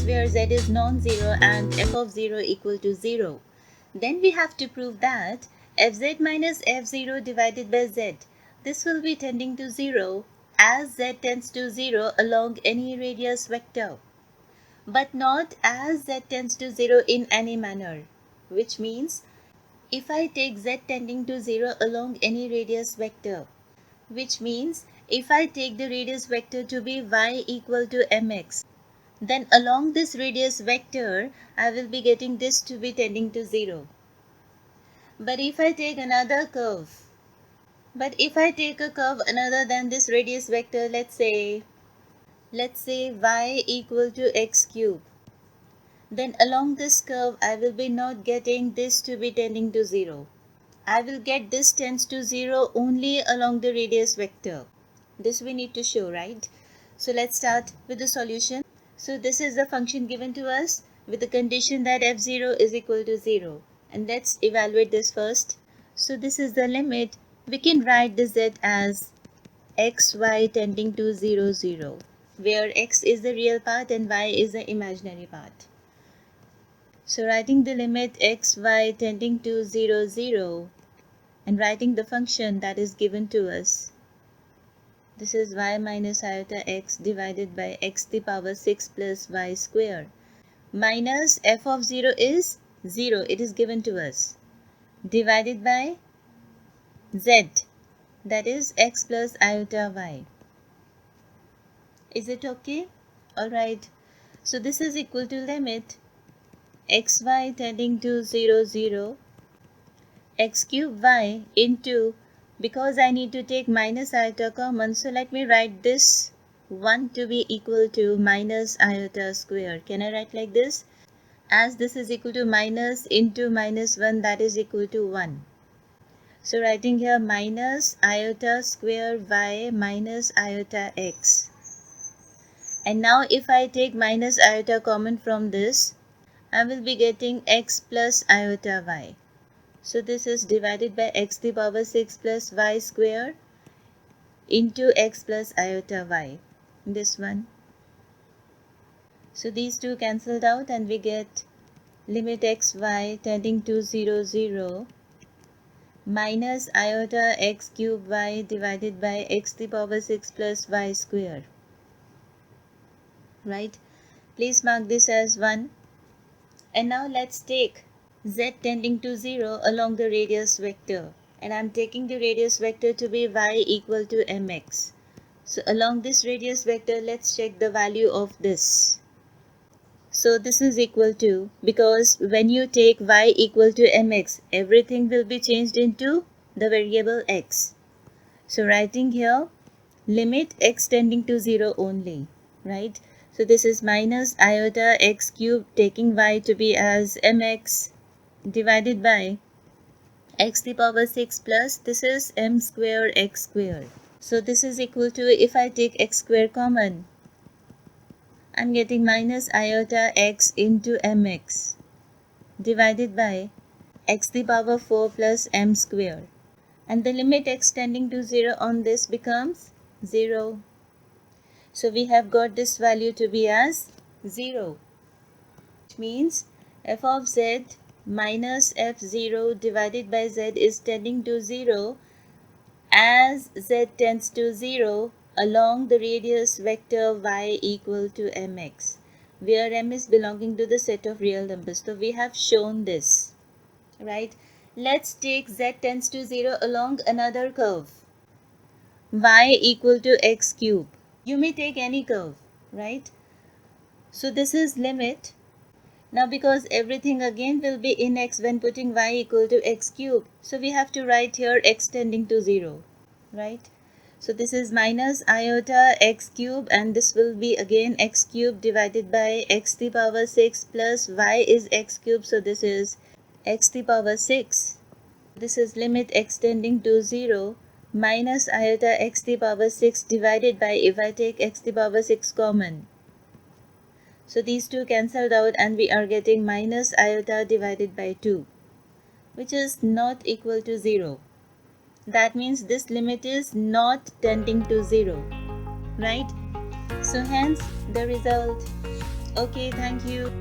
case where z is non-zero and f of 0 equal to 0. Then we have to prove that fz minus f0 divided by z, this will be tending to 0 as z tends to 0 along any radius vector, but not as z tends to 0 in any manner, which means if I take z tending to 0 along any radius vector, which means if I take the radius vector to be y equal to mx, then along this radius vector, I will be getting this to be tending to 0. But if I take another curve, a curve other than this radius vector, let's say y equal to x cube, then along this curve, I will be not getting this to be tending to 0. I will get this tends to 0 only along the radius vector. This we need to show, right? So let's start with the solution. So this is the function given to us with the condition that f0 is equal to 0. And let's evaluate this first. So this is the limit. We can write the z as xy tending to 0, 0, where x is the real part and y is the imaginary part. So writing the limit xy tending to 0, 0 and writing the function that is given to us. This is y minus iota x divided by x to the power 6 plus y square. Minus f of 0 is 0, it is given to us. Divided by z, that is x plus iota y. Is it okay? Alright. So this is equal to limit xy tending to 0, 0, x cube y into, because I need to take minus iota common, so let me write this 1 to be equal to minus iota square. Can I write like this? As this is equal to minus into minus 1, that is equal to 1. So writing here minus iota square y minus iota x. And now if I take minus iota common from this, I will be getting x plus iota y. So this is divided by x to the power 6 plus y square into x plus iota y. This one. So these two cancelled out and we get limit xy tending to 0, 0 minus iota x cube y divided by x to the power 6 plus y square. Right? Please mark this as 1. And now let's take z tending to 0 along the radius vector, and I am taking the radius vector to be y equal to mx. So along this radius vector, let's check the value of this. So this is equal to, because when you take y equal to mx, everything will be changed into the variable x. So writing here limit x tending to 0 only, right? So this is minus iota x cube taking y to be as mx divided by x to the power 6 plus, this is m square x square. So this is equal to, if I take x square common, I'm getting minus iota x into mx divided by x to the power 4 plus m square. And the limit x tending to 0 on this becomes 0. So we have got this value to be as 0, which means f of z minus f0 divided by z is tending to 0 as z tends to 0 along the radius vector y equal to mx, where m is belonging to the set of real numbers. So we have shown this, right? Let's take z tends to 0 along another curve, y equal to x cube. You may take any curve, right? So this is limit. Now because everything again will be in x when putting y equal to x cube, so we have to write here x tending to 0, right? So this is minus iota x cube, and this will be again x cube divided by x to the power 6 plus y is x cube, so this is x to the power 6. This is limit x tending to 0 minus iota x to the power 6 divided by, if I take x to the power 6 common, so these two cancelled out and we are getting minus iota divided by 2, which is not equal to 0. That means this limit is not tending to 0, right? So hence the result Okay, thank you.